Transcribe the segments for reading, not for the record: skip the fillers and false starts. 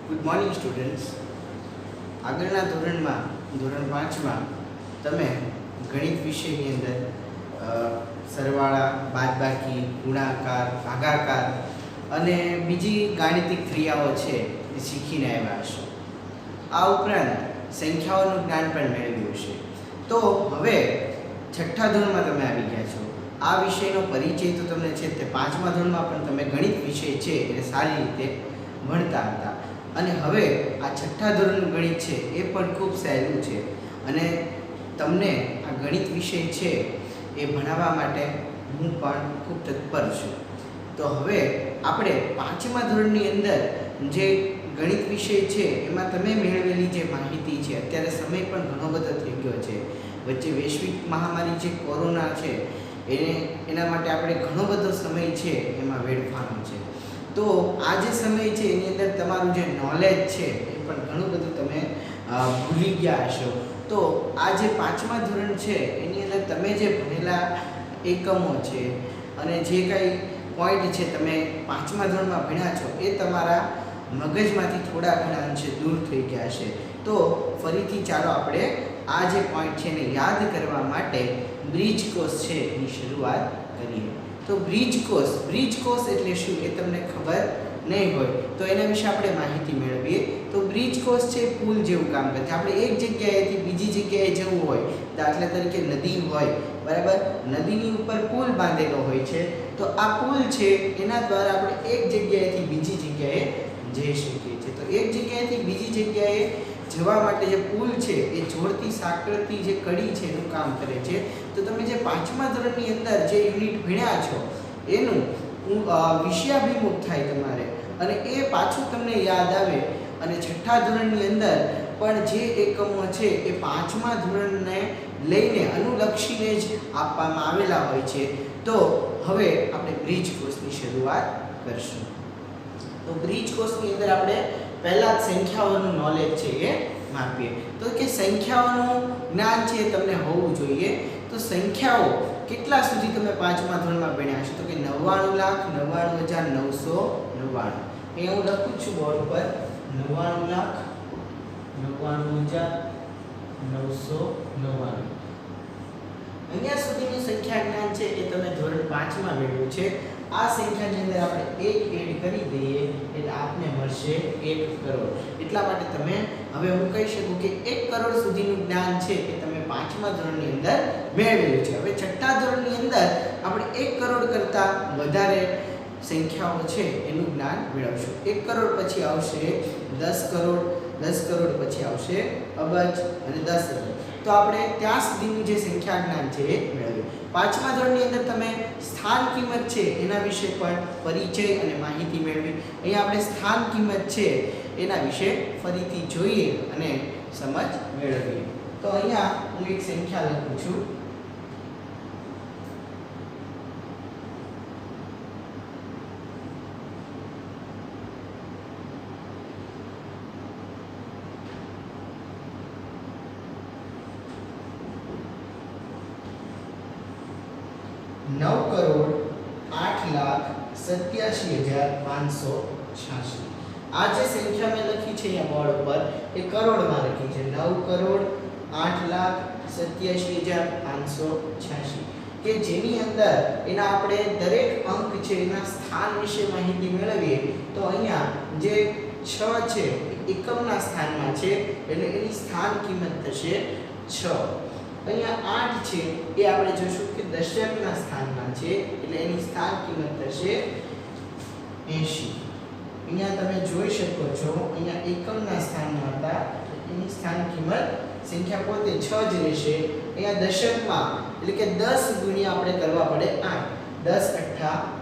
Good morning students. આગળના ધોરણમાં ધોરણ 5માં તમે ગણિત વિષયની અંદર સરવાળા, બાદબાકી, ગુણાકાર, ભાગાકાર અને બીજી ગાણિતિક ક્રિયાઓ છે એ શીખીને આવ્યા હશો. આ ઉપરાંત સંખ્યાઓનું જ્ઞાન પણ મેળવ્યું છે. તો હવે છઠ્ઠા ધોરણમાં તમે આવી ગયા છો. આ વિષયનો પરિચય તો તમને છે તે 5મા ધોરણમાં પણ તમે ગણિત વિષય છે એ સારી રીતે ભણતા હતા. અને હવે આ છઠ્ઠા ધોરણનું ગણિત છે એ પણ ખૂબ સહેલું છે અને તમને આ ગણિત વિષય છે એ ભણાવવા માટે હું પણ ખૂબ તત્પર છું. તો હવે આપણે 5મા ધોરણની અંદર જે ગણિત વિષય છે એમાં તમે મેળવેલી જે માહિતી છે, અત્યારે સમય પણ ઘણો બધો થઈ ગયો છે, વચ્ચે વૈશ્વિક મહામારી જે કોરોના છે એના માટે આપણે ઘણો બધો સમય છે એમાં વેડફાનો છે. તો આ જે સમય છે એની અંદર તમારું જે નોલેજ છે એ પણ ઘણું બધું તમે ભૂલી ગયા હશો. તો આ જે 5મા ધોરણ છે એની અંદર તમે જે ભણેલા એકમો છે અને જે કંઈ પોઈન્ટ છે તમે 5મા ધોરણમાં ભણ્યા છો એ તમારા મગજમાંથી થોડા ઘણા અંશે દૂર થઈ ગયા છે. તો ફરીથી ચાલો આપણે આ જે પોઈન્ટ છે એને યાદ કરવા માટે બ્રિજ કોર્સ છે એની શરૂઆત કરીએ. તો બ્રિજ કોર્સ એટલે શું એ તમને ખબર નહીં હોય તો એના વિશે આપણે માહિતી મેળવીએ. તો બ્રિજ કોર્સ છે પુલ જેવું કામ કરે છે. આપણે એક જગ્યાએથી બીજી જગ્યાએ જવું હોય, દાખલા તરીકે નદી હોય, બરાબર, નદીની ઉપર પુલ બાંધેલો હોય છે. તો આ પુલ છે એના દ્વારા આપણે એક જગ્યાએથી બીજી જગ્યાએ જઈ શકીએ છીએ. તો એક જગ્યાએથી બીજી જગ્યાએ જવા માટે જે પુલ છે એ જોડતી સાંકળતી જે કડી છે એનું કામ કરે છે. તો તમે જે 5મા ધોરણની અંદર જે યુનિટ ભણ્યા છો એનું વિષયાભિમુખ થાય તમારે અને એ પાછું તમને યાદ આવે અને છઠ્ઠા ધોરણની અંદર પણ જે એકમો છે એ 5મા ધોરણને લઈને અનુલક્ષીને જ આપવામાં આવેલા હોય છે. તો હવે આપણે બ્રિજ કોર્સની શરૂઆત કરશું. તો બ્રિજ કોર્સની અંદર આપણે પહેલા જ સંખ્યાઓનું નોલેજ છે એ માપીએ. તો કે સંખ્યાઓનું જ્ઞાન છે તમને હોવું જોઈએ. તો સંખ્યાઓ કેટલા સુધી તમે 5મા ધોરણમાં ભણ્યા છો? તો કે 99,99,999. અહીંયા હું લખું છું બોર્ડ પર 99,99,999. અહીંયા સુધીની સંખ્યા જ્ઞાન છે એ તમે ધોરણ 5માં મેળવ્યું છે. આ સંખ્યાની અંદર આપણે 1 એડ કરી દઈએ એટલે આપને મળશે 1 કરોડ. એટલા માટે તમે હવે હું કહી શકું કે 1 કરોડ સુધીનું જ્ઞાન છે એ તમે 5મા ધોરણની અંદર મેળવેલું છે. હવે છઠ્ઠા ધોરણની અંદર આપણે 1 કરોડ કરતાં વધારે સંખ્યાઓ છે એનું જ્ઞાન મેળવશું. 1 કરોડ પછી આવશે 10 કરોડ, 10 કરોડ પછી આવશે અબજ અને 10 અબજ. તો આપણે ત્યાં સુધીનું જે સંખ્યા જ્ઞાન છે એ મેળવ્યું. 5મા ધોરણની અંદર તમે સ્થાન કિંમત છે એના વિશે પણ પરિચય અને માહિતી મેળવી. અહીંયા આપણે સ્થાન કિંમત છે એના વિશે ફરીથી જોઈએ અને સમજ મેળવીએ. તો અહીંયા હું એક સંખ્યા લખું છું. નવ કરોડ 8,87,586. આ જે સંખ્યા મેં લખી છે અહીંયા બોર્ડ ઉપર એ કરોડમાં લખી છે. 9,08,87,586 કે જેની અંદર એના આપણે દરેક અંક છે એના સ્થાન વિશે માહિતી મેળવીએ. તો અહીંયા જે 6 છે એકમના સ્થાનમાં છે એટલે એની સ્થાન કિંમત થશે 6. અહીંયા 8 છે એ આપણે જોઈશું કે દશકના સ્થાનમાં છે એટલે એની સ્થાન કિંમત થશે 80. અહીંયા તમે જોઈ શકો છો અહીંયા એકમના સ્થાનમાં હતા એની સ્થાન કિંમત સંખ્યા પોતે 6 જ રહેશે. અહીંયા દશકમાં એટલે કે 10 ગુણ્યા આપણે કરવા પડે 8, 10 8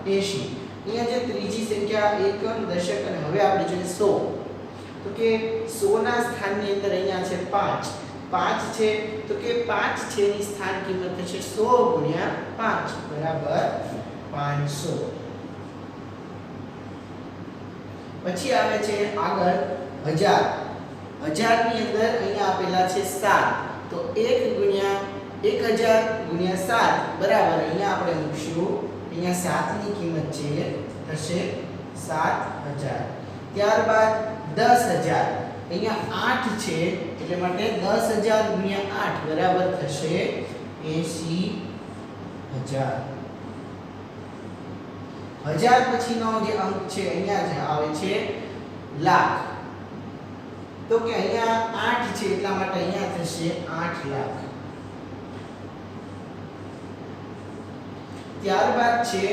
80. અહીંયા જે ત્રીજી સંખ્યા એકમ, દશક અને હવે આપણે જોઈએ 100. તો કે 100 ના સ્થાનની અંદર અહીંયા છે 5 છે તો કે 5 છે એની સ્થાન કિંમત થશે 100 ગુણ્યા 5 બરાબર 500. પછી આવે છે આગળ 1000. 1000 ની અંદર અહીંયા આપેલા છે 7. તો 1 ગુણ્યા 1000 ગુણ્યા 7 બરાબર અહીંયા આપણે મૂકશું અહીંયા 7 ની કિંમત છે થશે 7000. ત્યારબાદ 10,000 અહીંયા 8 છે એટલે માટે 10,000 ગુણ્યા 8 બરાબર થશે 80,000. 1000 પછીનો જે અંક છે અહીંયા જે આવે છે લાખ. તો કે અહીંયા 8 છે એટલા માટે અહીંયા થશે 8 લાખ. ત્યારબાદ છે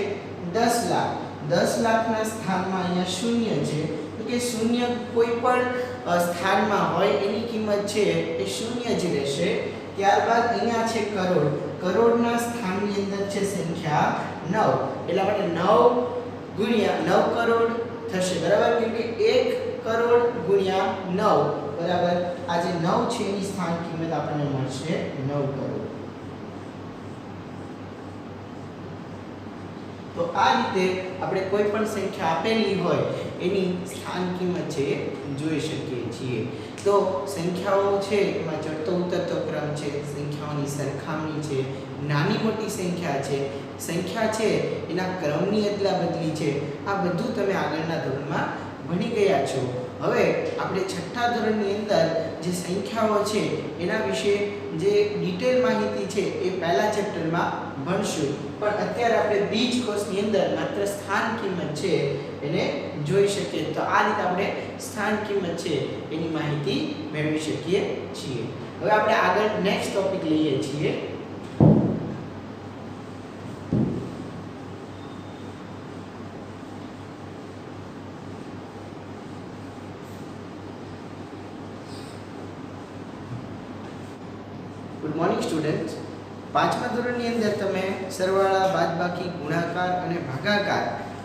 10 લાખ. 10 લાખના સ્થાનમાં અહીંયા શૂન્ય છે તો કે શૂન્ય કોઈ પણ સ્થાનમાં હોય એની કિંમત છે એ શૂન્ય જ રહેશે. ત્યારબાદ અહીંયા છે કરોડ. કરોડના સ્થાનની અંદર છે સંખ્યા 9 એટલા માટે 9 ગુણ્યા 9 કરોડ થશે બરાબર. કેમ કે 1 કરોડ ગુણ્યા 9 બરાબર આ જે 9 છે એની સ્થાન કિંમત આપણને મળશે 9 કરોડ. તો આ રીતે આપણે કોઈ પણ સંખ્યા આપેલી હોય એની સ્થાન કિંમત છે જોઈ શકીએ છીએ. તો સંખ્યાઓ છે એમાં ચડતો ઉતરતો ક્રમ છે, સંખ્યાઓની સરખામણી છે, નાની મોટી સંખ્યા છે, સંખ્યા છે એના ક્રમની અદલા બદલી છે, આ બધું તમે આગળના ધોરણમાં ભણી ગયા છો. હવે આપણે છઠ્ઠા ધોરણની અંદર જે સંખ્યાઓ છે એના વિશે જે ડિટેલ માહિતી છે એ પહેલા ચેપ્ટરમાં ભણશું. પણ અત્યારે આપણે બીજકોષની અંદર માત્ર સ્થાન કિંમત છે એને જોઈ શકીએ. તો આ રીતે આપણે સ્થાન કિંમત છે એની માહિતી મેળવી શકીએ છીએ. હવે આપણે આગળ નેક્સ્ટ ટોપિક લઈએ છીએ. Good morning students. પાંચમા ધોરણની અંદર તમે સરવાળા, બાદબાકી, ગુણાકાર અને ભાગાકાર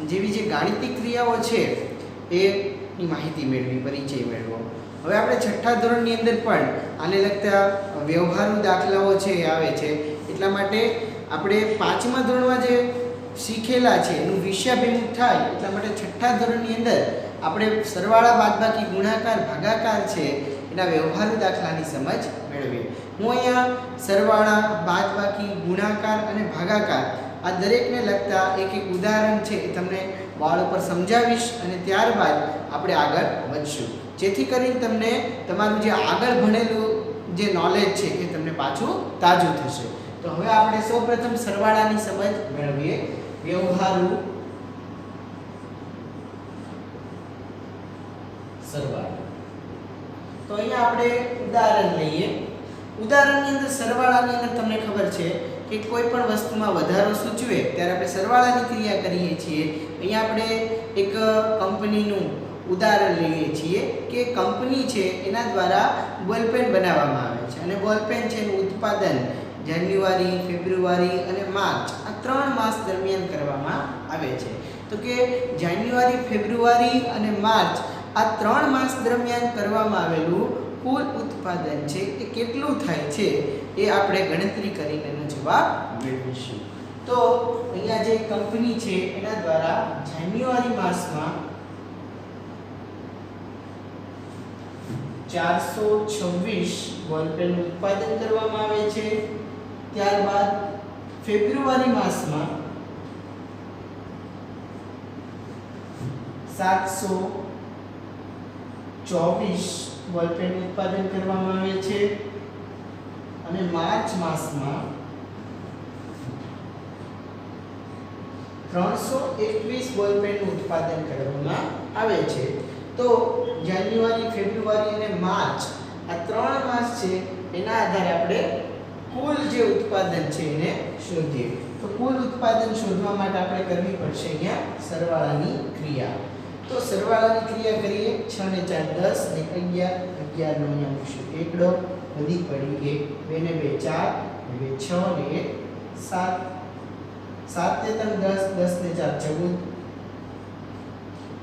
જેવી જે ગાણિતિક ક્રિયાઓ છે એની માહિતી મેળવી, પરિચય મેળવો. હવે આપણે છઠ્ઠા ધોરણની અંદર પણ આને લગતા વ્યવહારુ દાખલાઓ છે એ આવે છે. એટલા માટે આપણે પાંચમા ધોરણમાં જે શીખેલા છે એનું વિષયાભિમુખ થાય એટલા માટે છઠ્ઠા ધોરણની અંદર આપણે સરવાળા, બાદબાકી, ગુણાકાર, ભાગાકાર છે એના વ્યવહારુ દાખલાની સમજ મેળવીએ. હું અહીંયા સરવાળા, બાદબાકી, ગુણાકાર અને ભાગાકાર આ દરેકને લગતા એક એક ઉદાહરણ છે એ તમને બોર્ડ ઉપર સમજાવીશ અને ત્યારબાદ આપણે આગળ વધશું, જેથી કરીને તમને તમારું જે આગળ ભણેલું જે નોલેજ છે એ તમને પાછું તાજું થશે. તો હવે આપણે સૌપ્રથમ સરવાળાની સમજ મેળવીએ. વ્યવહારુ સરવાળા. તો અહીંયા આપણે ઉદાહરણ લઈએ. ઉદાહરણની અંદર સરવાળાની અંદર તમને ખબર છે કે કોઈ પણ વસ્તુમાં વધારો સૂચવે ત્યારે આપણે સરવાળાની ક્રિયા કરીએ છીએ. અહીંયા આપણે એક કંપનીનું ઉદાહરણ લઈએ છીએ કે કંપની છે એના દ્વારા બોલપેન બનાવવામાં આવે છે અને બોલપેન છે એનું ઉત્પાદન જાન્યુઆરી, ફેબ્રુઆરી અને માર્ચ આ 3 માસ દરમિયાન કરવામાં આવે છે. તો કે જાન્યુઆરી, ફેબ્રુઆરી અને માર્ચ આ 3 માસ દરમિયાન કરવામાં આવેલું કુલ ઉત્પાદન છે એ કેટલું થાય છે એ આપણે ગણતરી કરીને એનો જવાબ મેળવીશું. તો અહીંયા જે કંપની છે એના દ્વારા જાન્યુઆરી માસમાં 426 બોલપેનનું ઉત્પાદન કરવામાં આવે છે. ત્યારબાદ ફેબ્રુઆરી માસમાં 724 બોલપેનનું ઉત્પાદન કરવામાં આવે છે અને માર્ચ માસમાં 321 બોલપેનનું ઉત્પાદન કરવામાં આવે છે. તો જાન્યુઆરી, ફેબ્રુઆરી અને માર્ચ આ 3 માસ છે એના આધારે આપણે કુલ જે ઉત્પાદન છે એને શોધીએ. તો કુલ ઉત્પાદન શોધવા માટે આપણે કરવી પડશે અહીંયા સરવાળાની ક્રિયા. તો સરવાળાની ક્રિયા કરીએ. 6 ને 4 10 ને 11 11 નો અહીંયા મૂકશું એકડો, વધી પડી 1 2 ને 2 4 2 6 ને 7 7 ને 3 10 10 ને 4 14.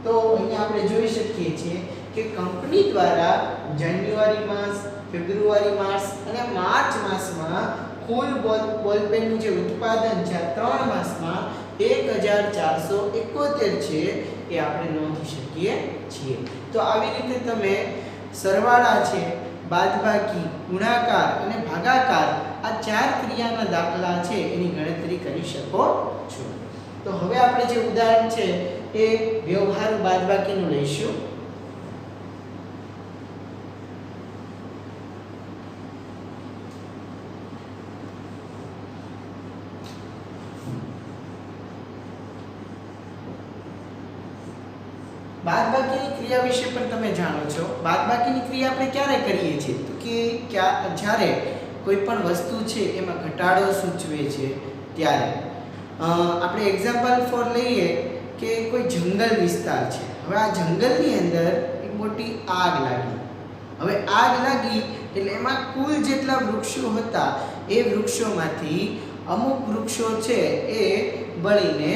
તો અહીંયા આપણે જોઈ શકીએ છીએ કે કંપની દ્વારા જાન્યુઆરી માસ, ફેબ્રુઆરી માસ અને માર્ચ માસમાં કુલ બોલપેનનું જે ઉત્પાદન છે આ 3 માસમાં 1471 છે એ આપણે નોંધી શકીએ છીએ. તો આવી રીતે તમે સરવાળા છે, બાદબાકી, ગુણાકાર અને ભાગાકાર આ 4 ક્રિયાના દાખલા છે એની ગણતરી કરી શકો છો. તો હવે આપણે જે ઉદાહરણ છે એ વ્યવહારુ બાદબાકીનું લઈશું. બાદબાકીની ક્રિયા વિશે પણ તમે જાણો છો. બાદબાકીની ક્રિયા આપણે ક્યારે કરીએ છીએ તો કે જ્યારે કોઈ પણ વસ્તુ છે એમાં ઘટાડો સૂચવે છે ત્યારે. આપણે એક્ઝામ્પલ ફોર લઈએ કે કોઈ જંગલ વિસ્તાર છે. હવે આ જંગલની અંદર એક મોટી આગ લાગી. હવે આગ લાગી એટલે એમાં કુલ જેટલા વૃક્ષો હતા એ વૃક્ષોમાંથી અમુક વૃક્ષો છે એ બળીને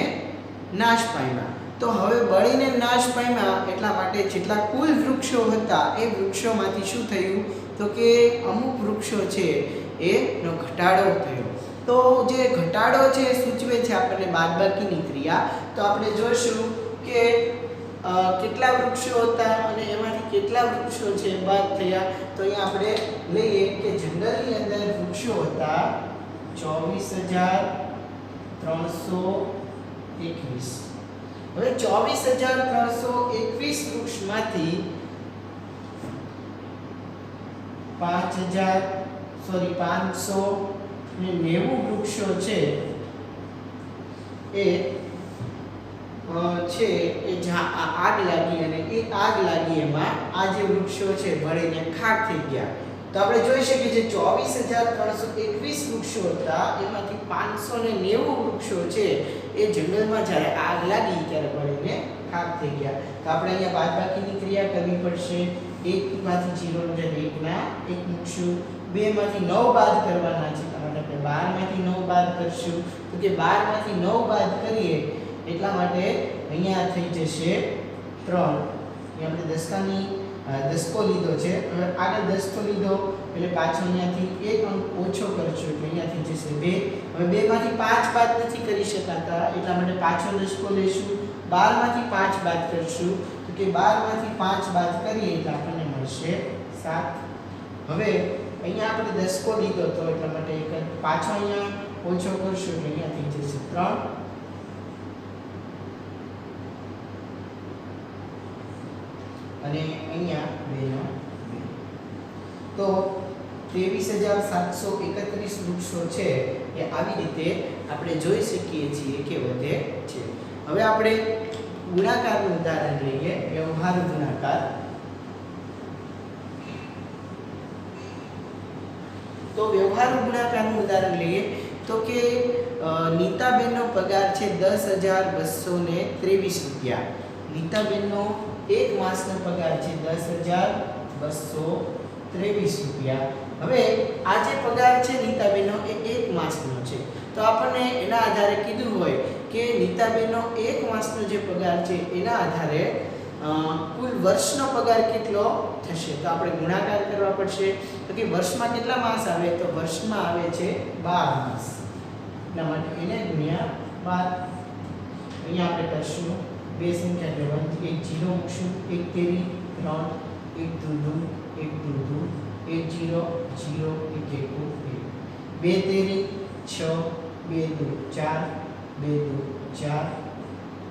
નાશ પામ્યા. તો હવે બળીને નાશ પામ્યા એટલા માટે જેટલા કુલ વૃક્ષો હતા એ વૃક્ષોમાંથી શું થયું તો કે અમુક વૃક્ષો છે એનો ઘટાડો થયો. તો જે ઘટાડો છે એ સૂચવે છે આપણને બાદબાકીની ક્રિયા. તો આપણે જોઈશું કે કેટલા વૃક્ષો હતા અને એમાંથી કેટલા વૃક્ષો છે બાદ થયા. તો અહીંયા આપણે લઈએ કે જંગલની અંદર વૃક્ષો હતા 24321. હવે 24321 વૃક્ષમાંથી 590 વૃક્ષો છે એ જ્યાં આગ લાગી અને એ આગ લાગી એમાં આ જે વૃક્ષો છે બળીને ખાક થઈ ગયા. તો આપણે જોઈ શકીએ છીએ 24321 વૃક્ષો હતા એમાંથી 590 વૃક્ષો છે એ જંગલમાં જ્યારે આગ લાગી ત્યારે બળીને ખાક થઈ ગયા. તો આપણે અહીંયા બાદબાકીની ક્રિયા કરવી પડશે. 1 માંથી 0 ને 1 ના 1 મૂકશું. 2 માંથી 9 બાદ કરવાના છે એટલે આપણે 12 માંથી 9 બાદ કરશું. તો કે 12 માંથી 9 બાદ કરીએ એટલા માટે અહીંયા થઈ જશે 3. અહીંયા આપણે દસકો લીધો છે. હવે આગળ દસકો લીધો એટલે પાછો અહીંયાથી એક અંક ઓછો કરશું એટલે અહીંયા થઈ જશે 2. હવે 2 માંથી 5 બાદ નથી કરી શકાતા એટલા માટે પાછો દસકો લેશું. 12 માંથી 5 બાદ કરશું તો કે 12 માંથી 5 બાદ કરીએ એટલે આપણને મળશે 7. હવે અહીંયા આપણે દસકો લીધો તો એટલા માટે એક પાછો અહીંયા ઓછો કરશું એટલે અહીંયા થઈ જશે 3. અને અહીંયા 2 નો 2. તો 23731 વૃક્ષો છે એ આવી રીતે આપણે જોઈ શકીએ છીએ કે વધે છે. હવે આપણે ગુણાકારનું ઉદાહરણ લઈએ. વ્યવહારુ ગુણાકાર. તો વ્યવહારુ ગુણાકારનું ઉદાહરણ લઈએ તો કે નીતાબેનનો પગાર છે 10,223 રૂપિયા. નીતાબેનનો એક માસનો પગાર છે 10,223 રૂપિયા. હવે આ જે પગાર છે નીતાબેનનો એ એક માસનો છે. તો આપણને એના આધારે કીધું હોય કે નીતાબેનનો એક માસનો જે પગાર છે એના આધારે કુલ વર્ષનો પગાર કેટલો થશે. તો આપણે ગુણાકાર કરવા પડશે. તો કે વર્ષમાં કેટલા માસ આવે તો વર્ષમાં આવે છે 12 માસ. એટલા માટે એને ગુણ્યા 12. અહીંયા આપણે કરશું બે સંખ્યા લેવાની. એક 0 મૂકશું. 1 તેરી 3, 1 દૂ 1 દૂ 1 0 0 1 1 2 તેરી 6, 2 દૂ 4, 2 દૂ 4,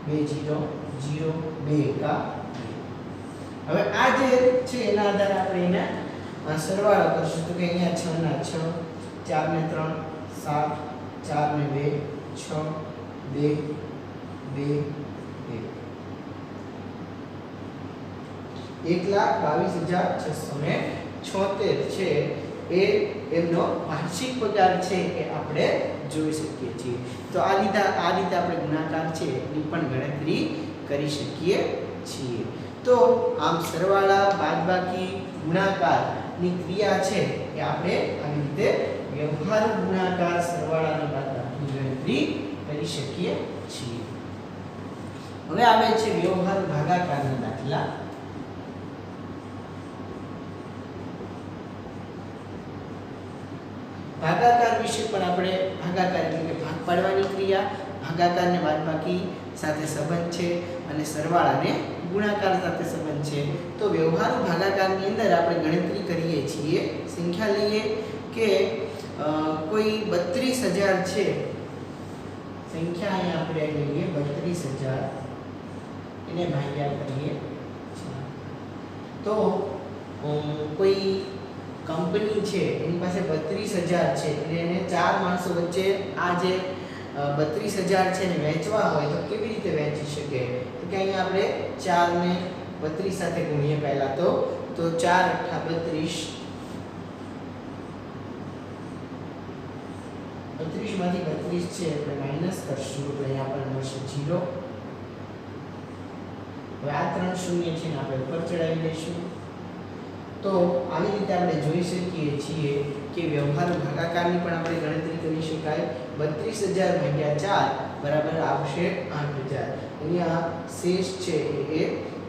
2 0 0 2 એકા. હવે આ જે છે એના આધારે આપણે એને સરવાળો કરશું. તો કે અહીંયા 6 ના 6, 4 ને 3 7, 4 ને 2 6, 2 2 1,22,676 છે એ એમનો વાર્ષિક પગાર છે એ આપણે જોઈ શકીએ છીએ. તો આ રીતે આપણે ગુણાકાર છે એની પણ ગણતરી કરી શકીએ છીએ. તો આમ સરવાળા બાદબાકી ગુણાકારની ક્રિયા છે એ આપણે આવી રીતે વ્યવહારુ ગુણાકાર સરવાળા અને બાદબાકીની ગણતરી કરી શકીએ છીએ. હવે આવે છે વ્યવહારુ ભાગાકારના દાખલા. ભાગાકાર વિશે પણ આપણે ભાગાકાર એટલે કે ભાગ પાડવાની ક્રિયા, ભાગાકારને બાદબાકી સાથે સંબંધ છે અને સરવાળાને ગુણાકાર સાથે સંબંધ છે. તો વ્યવહારુ ભાગાકારની અંદર આપણે ગણતરી કરીએ છીએ. સંખ્યા લઈએ કે કોઈ 32,000 છે. સંખ્યા અહીંયા આપણે લઈએ 32,000 એને ભાગ્યા કરીએ તો કોઈ કંપની છે એની પાસે 32,000 છે એટલે એને 4 માણસો વચ્ચે આ જે 32,000 છે ને વેચવા હોય તો કેવી રીતે વેચી શકે. તો કે અહીંયા આપણે 4 ને 32 સાથે ગુણીએ પહેલા તો 4 × 32 32 માંથી 32 છે એટલે માઈનસ કરશું એટલે અહીંયા આપણને મળશે 0. હવે આ 3 શૂન્ય છે ને આપણે ઉપર ચડાવી દઈશું. તો આવી રીતે આપણે જોઈ શકીએ છીએ કે વ્યવહારુ ભાગાકારની પણ આપણે ગણતરી કરી શકાય. 32000 / 4 બરાબર આવશે 8000. અહીંયા શેષ છે એ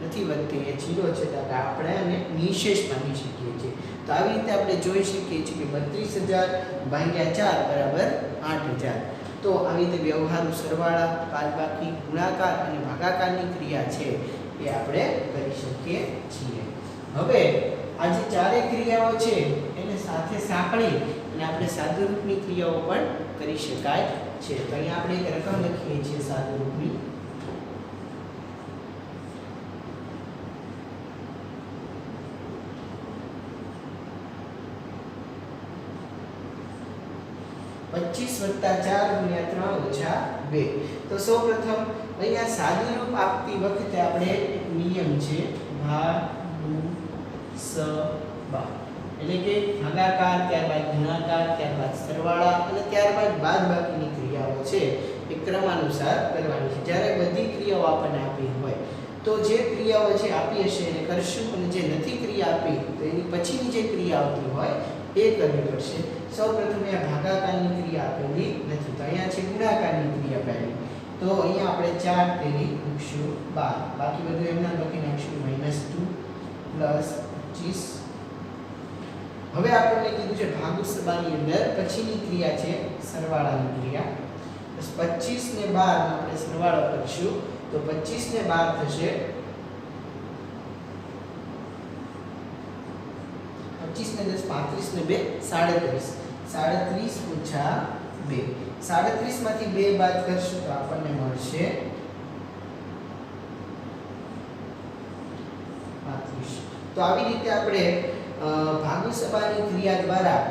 નથી વધતી, એ 0 છે, તો આપણે આને નિશેષ માની શકીએ છીએ. તો આવી રીતે આપણે જોઈ શકીએ છીએ કે 32000 / 4 બરાબર 8000. તો આવી રીતે વ્યવહારુ સરવાળા, બાદબાકી, ગુણાકાર અને ભાગાકારની ક્રિયા છે એ આપણે કરી શકીએ છીએ. હવે આ જે ચારેય ક્રિયાઓ છે એને સાથે સાંકળી અને આપણે સાદુરૂપની ક્રિયાઓ પણ કરી શકાય છે. તો અહીંયા આપણે એક રકમ લખીએ છીએ સાદુરૂપની. +4 × 3 - 2. તો સૌપ્રથમ અહીંયા સાદુરૂપ આપતી વખતે આપણે એક નિયમ છે ભાગાકાર, એટલે કે ભાગાકાર, ત્યારબાદ ગુણાકાર, ત્યારબાદ સરવાળા અને ત્યારબાદ બાદબાકીની ક્રિયાઓ છે એ ક્રમાનુસાર કરવાની છે. જ્યારે બધી ક્રિયાઓ આપણને આપી હોય તો જે ક્રિયાઓ છે આપી હશે એને કરશું, અને જે નથી ક્રિયા આપી તો એની પછીની જે ક્રિયા આવતી હોય એ કરવી પડશે. સૌપ્રથમ અહીંયા ભાગાકારની ક્રિયા આપેલી નથી, તો અહીંયા છે ગુણાકારની ક્રિયા પહેલી. તો અહીંયા આપણે 4 તેની મૂકશું 12, બાકી બધું એમના લખી નાખશું -2 + 25. હવે આપણને કીધું છે ભાગુસબાની અંદર પછીની ક્રિયા છે સરવાળાની ક્રિયા. 25 ને 12 નો આપણે સરવાળો કરીશું તો 25 ને 12 થશે 25 ને 10 35 ને 2 37. 37 - 2. 37 માંથી 2 બાદ કરશું તો આપણને મળશે 35. તો આવી રીતે આપણે ભાગુસબાની ક્રિયા દ્વારા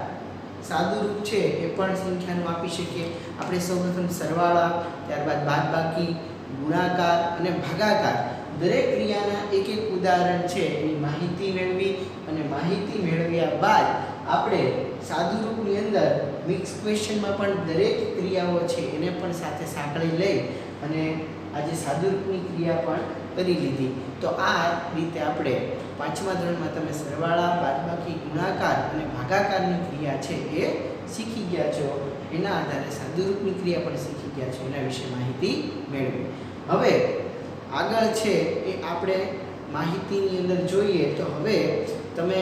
સાદુરૂપ છે એ પણ સંખ્યાનું આપી શકીએ. આપણે સૌપ્રથમ સરવાળા, ત્યારબાદ બાદબાકી, ગુણાકાર અને ભાગાકાર દરેક ક્રિયાના એક એક ઉદાહરણ છે એની માહિતી મેળવી, અને માહિતી મેળવ્યા બાદ આપણે સાદુરૂપની અંદર મિક્સ ક્વેશ્ચનમાં પણ દરેક ક્રિયાઓ છે એને પણ સાથે સાંકળી લઈ અને આજે સાદુરૂપની ક્રિયા પણ કરી લીધી. તો આ રીતે આપણે 5મા ધોરણમાં તમે સરવાળા, બાદબાકી, ગુણાકાર અને ભાગાકારની ક્રિયા છે એ શીખી ગયા છો. એના આધારે સાદુરૂપની ક્રિયા પણ શીખી ગયા છો, એના વિશે માહિતી મેળવી. હવે આગળ છે એ આપણે માહિતીની અંદર જોઈએ તો હવે તમે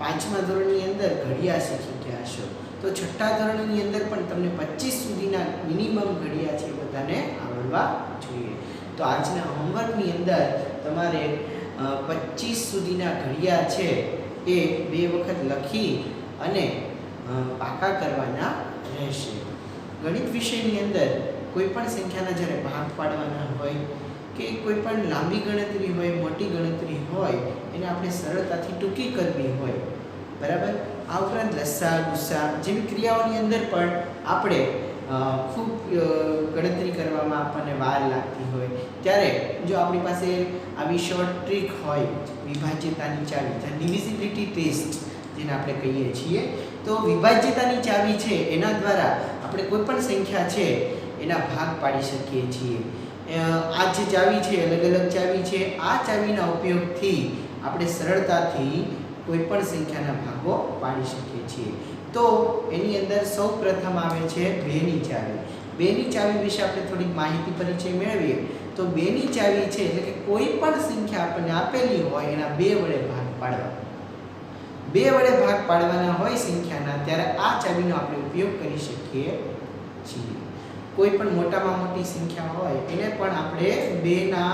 5મા ધોરણની અંદર ઘડિયા શીખી ગયા છો, તો 6ઠ્ઠા ધોરણની અંદર પણ તમને 25 સુધીના મિનિમમ ઘડિયા છે બધાને આવડવા જોઈએ. તો આજના હોમવર્કની અંદર તમારે 25 સુધીના ઘડિયા છે એ 2 વખત લખી અને પાકા કરવાના રહેશે. ગણિત વિષયની અંદર કોઈ પણ સંખ્યાના જ્યારે ભાગ પાડવાના હોય કે કોઈ પણ લાંબી ગણતરી હોય, મોટી ગણતરી હોય, એને આપણે સરળતાથી ટૂંકી કરવી હોય, બરાબર. આ ઉપરાંત લસા, ગુસા જેવી ક્રિયાઓની અંદર પણ આપણે ખૂબ ગણતરી કરવામાં આપણને વાર લાગતી હોય ત્યારે જો આપણી પાસે આવી શોર્ટ ટ્રીક હોય, વિભાજ્યતાની ચાવી, ડિવિઝિબિલિટી ટેસ્ટ જેને આપણે કહીએ છીએ, તો વિભાજ્યતાની ચાવી છે એના દ્વારા આપણે કોઈ પણ સંખ્યા છે એના ભાગ પાડી શકીએ છીએ. આ જે ચાવી છે અલગ અલગ ચાવી છે, આ ચાવીના ઉપયોગથી આપણે સરળતાથી કોઈ પણ સંખ્યાના ભાગો પાડી શકીએ છીએ. તો એની અંદર સૌ પ્રથમ આવે છે 2ની ચાવી. 2ની ચાવી વિશે આપણે થોડીક માહિતી પરિચય મેળવીએ તો 2ની ચાવી છે એટલે કે કોઈ પણ સંખ્યા આપણને આપેલી હોય એના 2 વડે ભાગ પાડવા. 2 વડે ભાગ પાડવાના હોય સંખ્યાના ત્યારે આ ચાવીનો આપણે ઉપયોગ કરી શકીએ છીએ. કોઈ પણ મોટામાં મોટી સંખ્યા હોય એને પણ આપણે 2ના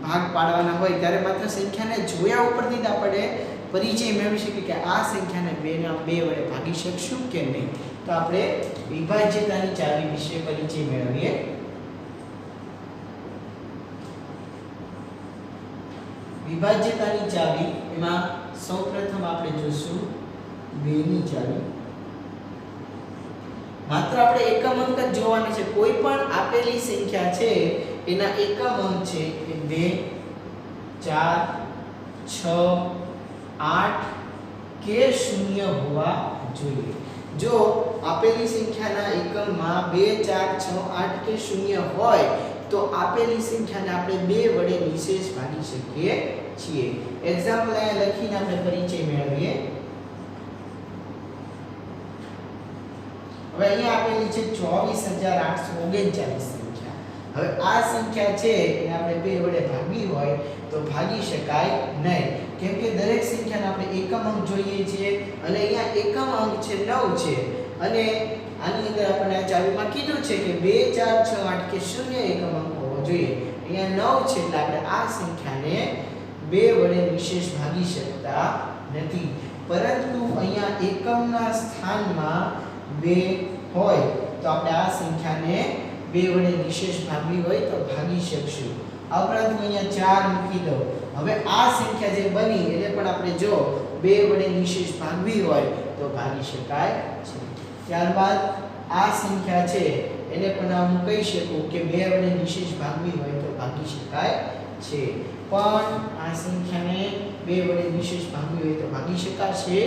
ભાગ પાડવાના હોય ત્યારે માત્ર સંખ્યાને જોયા ઉપરથી જ આપણે પરિચય મેળવી શકીએ કે આ સંખ્યાને 2 વડે ભાગી શકશું કે નહીં. તો આપણે વિભાજ્યતાની ચાવી વિશે પરિચય મેળવીએ. વિભાજ્યતાની ચાવી એમાં સૌપ્રથમ આપણે જોશું 2ની ચાવી. માત્ર આપણે એકમ અંક જ જોવાનું છે. કોઈ પણ આપેલી સંખ્યા છે એના એકમ અંક છે એ 2 4 6 8 કે 0 હોવા જોઈએ। જો આપેલી સંખ્યાના એકમમાં 2 4 6 8 કે 0 હોય તો આપેલી સંખ્યાને આપણે 2 વડે નિશેષ ભાગી શકીએ છીએ। એક્ઝામ્પલ અહીંયા લખીને આપણે પરિચય મેળવીએ। હવે અહીંયા આપેલી છે 24839 સંખ્યા। હવે આ સંખ્યા છે એને આપણે 2 વડે ભાગવી હોય તો ભાગી શકાય નહીં, કેમ કે દરેક સંખ્યાને આપણે એકમ અંક જોઈએ છે અને અહીંયા એકમ અંક છે 9 છે અને આની અંદર આપણે આ ચાવીમાં કીધું છે કે 2 4 6 8 કે 0 એકમ અંક હોવો જોઈએ। અહીંયા 9 છે એટલે આપણે આ સંખ્યાને 2 વડે નિશેષ ભાગી શકતા નથી, પરંતુ અહીંયા એકમના સ્થાનમાં 2 હોય તો આપણે આ સંખ્યાને 2 વડે નિશેષ ભાગવી હોય તો ભાગી શકશું। આ ઉપરાંત હું અહીંયા 4 મૂકી દઉં। હવે આ સંખ્યા જે બની એને પણ આપણે જો 2 વડે નિશેષ ભાગવી હોય તો ભાગી શકાય છે। ત્યારબાદ આ સંખ્યા છે એને પણ હું કહી શકું કે 2 વડે નિશેષ ભાગવી હોય તો ભાગી શકાય છે, પણ આ સંખ્યાને 2 વડે નિશેષ ભાગવી હોય તો ભાગી શકાશે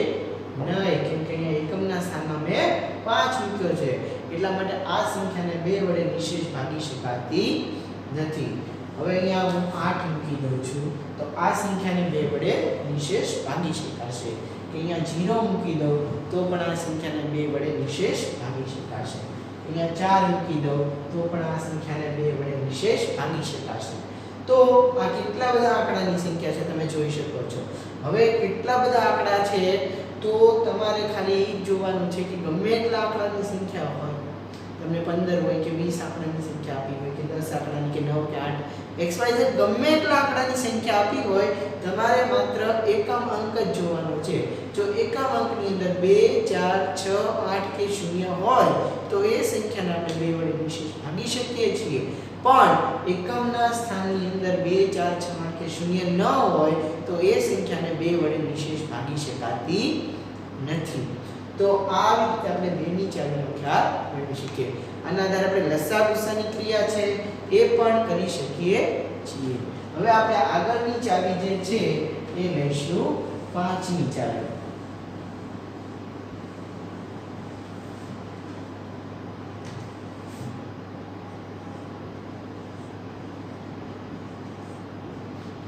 નહીં, કેમ કે અહીંયા એકમના સ્થાનમાં મેં 5 મૂક્યો છે એટલા માટે આ સંખ્યાને 2 વડે નિશેષ ભાગી શકાતી નથી। હવે અહીંયા હું 8 મૂકી દઉં છું તો આ સંખ્યાને 2 વડે નિશેષ ભાગી શકાશે, કે અહીંયા 0 મૂકી દઉં તો પણ આ સંખ્યાને 2 વડે નિશેષ ભાગી શકાશે, અહીંયા 4 મૂકી દઉં તો પણ આ સંખ્યાને 2 વડે નિશેષ ભાગી શકાશે। તો આ કેટલા બધા આંકડાની સંખ્યા છે તમે જોઈ શકો છો। હવે કેટલા બધા આંકડા છે તો તમારે ખાલી એ જોવાનું છે કે ગમે એટલા આંકડાની સંખ્યા હોય, તમને 15 હોય કે 20 આંકડાની સંખ્યા આપી હોય કે 10 આંકડાની કે 9 કે 8 XYZ ગમે એટલા આંકડાની સંખ્યા આપી હોય, તમારે માત્ર એકમ અંક જ જોવાનો છે। જો એકમ અંકની અંદર 2 4 6 8 કે 0 હોય તો એ સંખ્યાને આપણે 2 વડે નિશેષ ભાગી શકીએ છીએ, પણ એકમના સ્થાનની અંદર 2 4 6 8 કે 0 ન હોય તો એ સંખ્યાને 2 વડે નિશેષ ભાગી શકાતી નથી। તો આ રીતે આપણે 2 ની ચાવીનો ખ્યાલ મેળવી શકીએ। આના આધારે આપણે લસા ગુસાની ક્રિયા છે એ પણ કરી શકીએ છીએ। હવે આપણે આગળની ચાવી જે છે એ લઈશું 5ની ચાવી।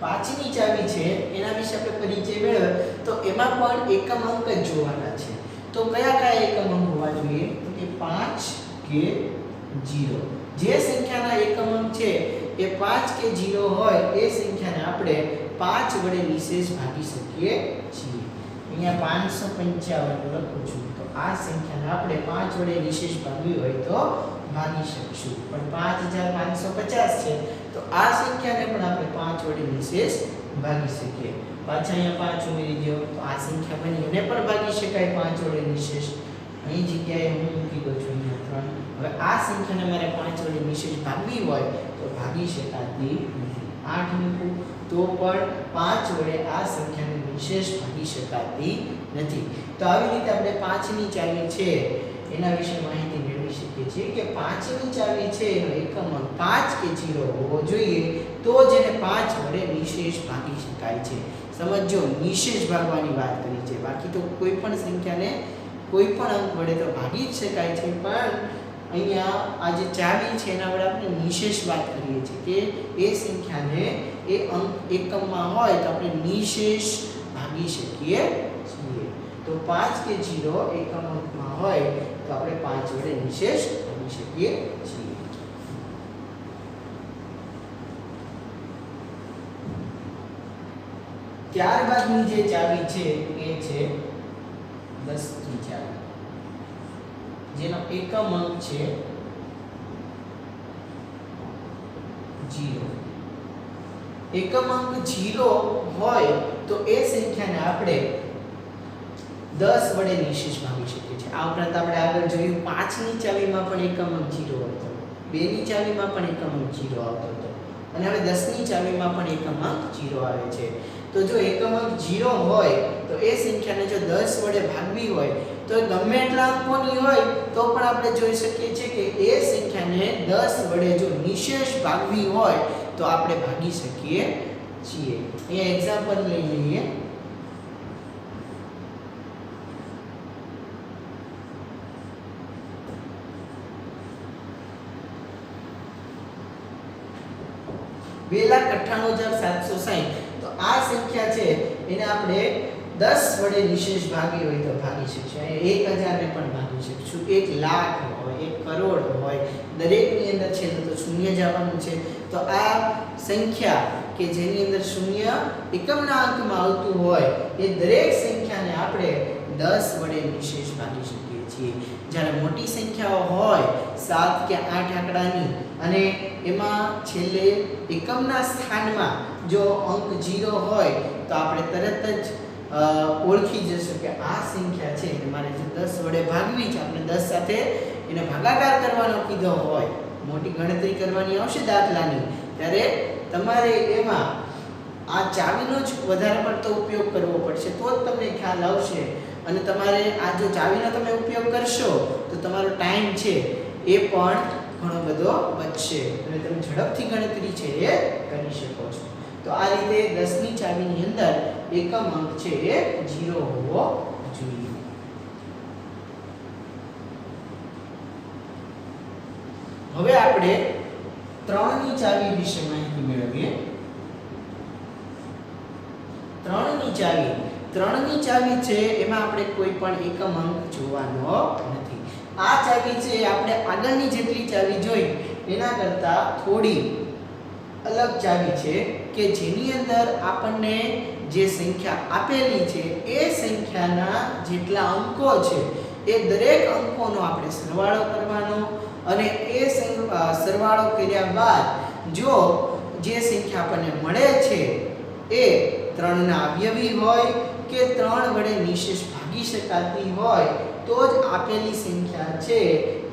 પાંચની ચાવી છે એના વિશે આપણે પરિચય મેળવ્યો તો એમાં પણ એકમ અંક જ જોવાના છે। તો કયા કયા એકમ અંક હોવા જોઈએ તો કે 5 કે 0। જે સંખ્યાના એકમ અંક છે એ 5 કે 0 હોય એ સંખ્યાને આપણે 5 વડે નિશેષ ભાગી શકીએ છીએ। અહીંયા 555 લખું છું તો આ સંખ્યાને આપણે 5 વડે નિશેષ ભાગવી હોય તો ભાગી શકશું, પણ 5550 છે તો આ સંખ્યાને પણ આપણે 5 વડે નિશેષ ભાગી શકીએ। પાછા અહીંયા 5 ઉમેરી દો તો આ સંખ્યા બની એને પણ ભાગી શકાય 5 વડે નિશેષ। અહીં જગ્યાએ હું મૂકી દઉં છું અહીંયા 3। હવે આ સંખ્યાને મારે 5 વડે નિશેષ ભાગવી હોય તો ભાગી શકાતી નથી। 8 મૂકું તો પણ 5 વડે આ સંખ્યાને નિશેષ ભાગી શકાતી નથી। તો આવી રીતે આપણે 5ની ચાવી છે એના વિશે માહિતી મેળવી શકીએ છીએ કે 5ની ચાવી છે એનો એકમ અંક 5 કે 0 હોવો જોઈએ તો જ એને 5 વડે નિશેષ ભાગી શકાય છે। સમજો, નિશેષ ભાગવાની વાત કરી છે, બાકી તો કોઈ પણ સંખ્યાને કોઈ પણ અંક વડે તો ભાગી જ શકાય છે, પણ અહીંયા આ જે ચાવી છે એના વડે આપણે નિશેષ વાત કરીએ છીએ કે એ સંખ્યાને એ અંક એકમમાં હોય તો આપણે નિશેષ ભાગી શકીએ છીએ। તો 5 કે 0 એકમ અંકમાં હોય તો આપણે 5 વડે નિશેષ ભાગી શકીએ છીએ। ત્યારબાદની જે ચાવી છે એ છે 10ની ચાવી, જેનો એકમ અંક છે 0। એકમ અંક 0 હોય તો એ સંખ્યાને આપણે 10 વડે નિશેષ ભાગી શકીએ છીએ। આ ઉપરાંત આપણે આગળ જોયું 5ની ચાવીમાં પણ એકમ અંક 0 હતો, 2ની ચાવીમાં પણ એકમ અંક 0 આવતો હતો અને હવે 10ની ચાવીમાં પણ એકમ અંક 0 આવે છે। તો જો એકમ અંક 0 હોય તો એ સંખ્યાને જો 10 વડે ભાગવી હોય તો ગમે એટલા અંકોની હોય તો પણ આપણે જોઈ શકીએ છીએ કે એ સંખ્યાને 10 વડે જો નિશેષ ભાગવી હોય તો આપણે ભાગી શકીએ છીએ. અહીંયા એક્ઝામ્પલ લઈ લઈએ. બે 2,98,760 તો આ સંખ્યા છે એને આપણે 10 વડે નિશેષ ભાગી હોય તો ભાગી શકીશું. અહીંયા 1000 ને પણ ભાગી શકીશું. 1 લાખ હોય 1 કરોડ હોય દરેકની અંદર છે તો શૂન્ય જ આવવાનું છે. તો આ સંખ્યા કે જેની અંદર શૂન્ય એકમના અંકમાં આવતું હોય એ દરેક સંખ્યાને આપણે 10 વડે નિશેષ ભાગી શકીએ છીએ. જ્યારે મોટી સંખ્યાઓ હોય 7 કે 8 આંકડાની અને એમાં છેલ્લે એકમના સ્થાનમાં જો અંક 0 હોય તો આપણે તરત જ ઓળખી જશું કે આ સંખ્યા છે મારે જે 10 વડે ભાગવી છે. આપણે 10 સાથે એને ભાગાકાર કરવાનો કીધો હોય, મોટી ગણતરી કરવાની આવશે દાખલાની, ત્યારે તમારે એમાં આ ચાવીનો જ વધારે પડતો ઉપયોગ કરવો પડશે તો જ તમને ખ્યાલ આવશે. અને તમારે આ જો ચાવીનો તમે ઉપયોગ કરશો તો તમારો ટાઈમ છે એ પણ ઘણો બધો બચશે અને તમે ઝડપથી ગણતરી છે એ કરી શકો છો. તો આ રીતે 10 ની ચાવીની અંદર એકમ અંક છે એ 0 હોવો જોઈએ. હવે આપણે 3 ની ચાવી વિશે માહિતી મેળવીએ. 3 ની ચાવી છે એમાં આપણે કોઈ પણ એકમ અંક જોવાનો નથી. આ ચાવી છે આપણે આગળની જેટલી ચાવી જોઈ એના કરતા થોડી અલગ ચાવી છે કે જેની અંદર આપણને જે સંખ્યા આપેલી છે એ સંખ્યાના જેટલા અંકો છે એ દરેક અંકોનો આપણે સરવાળો કરવાનો અને એ સરવાળો કર્યા બાદ જો જે સંખ્યા આપણને મળે છે એ 3 ના અવયવી હોય કે 3 વડે નિશેષ ભાગી શકાતી હોય તો જ આપેલી સંખ્યા છે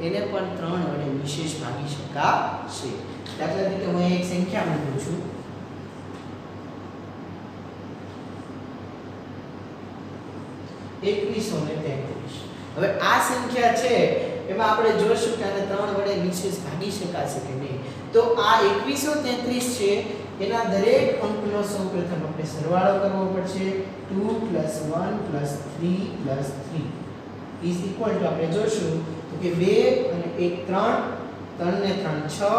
એને પણ 3 વડે નિશેષ ભાગી શકાશે. દાખલા તરીકે હું એક સંખ્યા મૂકું છું. હવે આ સંખ્યા છે એમાં આપણે જોઈશું કે આને 3 વડે નિશેષ ભાગી શકાશે કે નહીં. તો આ 2133 છે એના દરેક અંકનો સૌપ્રથમ આપણે સરવાળો કરવો પડશે. 2 + 1 + 3 + 3 ઇઝ ઇક્વલ ટુ આપણે જોઈશું તો કે 2 અને 1 3 3 ને 3 6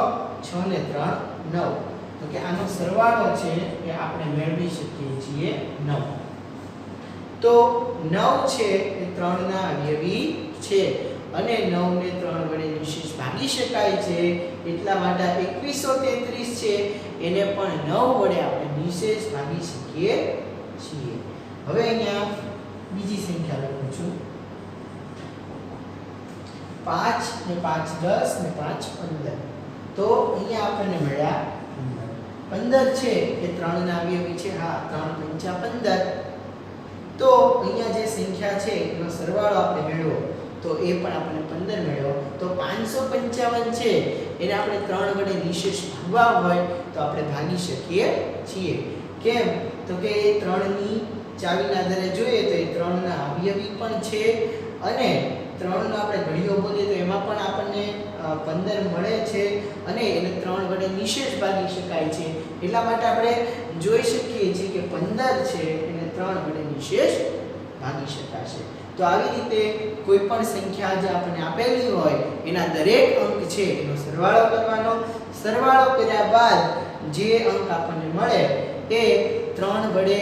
6 ને 3 9 તો કે આનો સરવાળો છે એ આપણે મેળવી શકીએ છીએ 9. તો 9 છે એ 3 ના અવયવી છે અને 9 ને 3 વડે નિશેષ ભાગી શકાય છે એટલા માટે 2133 છે એને પણ 9 વડે આપણે નિશેષ ભાગી શકીએ છીએ. હવે અહીંયા બીજી સંખ્યા લખું છું. 5 ને 5 10 ને 5 15 તો અહીંયા આપણને મળ્યા 15 છે એ 3 ના અવયવી છે. હા 3 × 5 = 15. તો અહીંયા જે સંખ્યા છે એનો સરવાળો આપણે મેળવો તો એ પણ આપણે 15 મેળવ્યો. તો 555 છે એને આપણે 3 વડે નિશેષ ભાગવા હોય તો આપણે ભાગી શકીએ છીએ. કેમ તો કે એ 3 ની ચાવીના આધારે જોઈએ તો એ 3 ના અવયવી પણ છે અને 3 નો આપણે ઘડીઓ બોલીએ તો એમાં પણ આપણને 15 મળે છે અને એને 3 વડે નિશેષ ભાગી શકાય છે. એટલા માટે આપણે જોઈ શકીએ છીએ કે 15 છે એને 3 વડે નિશેષ ભાગી શકાશે. તો આવી રીતે કોઈ પણ સંખ્યા જે આપણને આપેલી હોય એના દરેક અંક છે એનો સરવાળો કરવાનો. સરવાળો કર્યા બાદ જે અંક આપણને મળે એ 3 વડે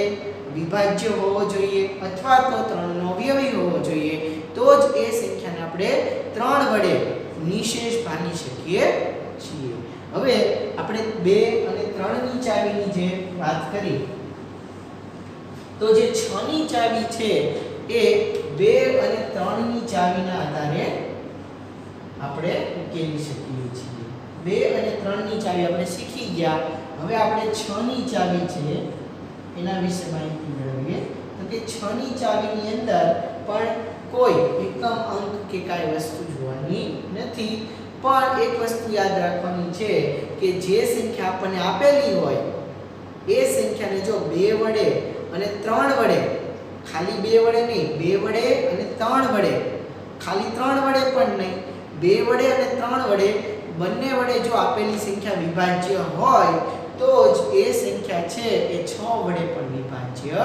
વિભાજ્ય હોવો જોઈએ અથવા તો 3 નો અવયવી હોવો જોઈએ તો જ એ સંખ્યાને આપણે 3 વડે નિશેષ ભાગી શકીએ છીએ. હવે આપણે 2 અને 3 ની ચાવીની જે વાત કરી તો જે 6 ની ચાવી છે એ 2 અને 3 ની ચાવીના આધારે આપણે ઉકેલી શકીએ છીએ. 2 અને 3 ની ચાવી આપણે શીખી ગયા. હવે આપણે 6 ની ચાવી છે એના વિશે માહિતી મેળવીએ. તો કે 6 ની ચાવીની અંદર પણ કોઈ એકમ અંક કે કાંઈ વસ્તુ જોવાની નથી. પણ એક વસ્તુ યાદ રાખવાની છે કે જે સંખ્યા આપણને આપેલી હોય એ સંખ્યાને જો 2 વડે અને 3 વડે, ખાલી 2 વડે નહીં, 2 વડે અને 3 વડે, ખાલી 3 વડે પણ નહીં, 2 વડે અને 3 વડે બંને વડે જો આપેલી સંખ્યા વિભાજ્ય હોય તો જ એ સંખ્યા છે એ 6 વડે પણ વિભાજ્ય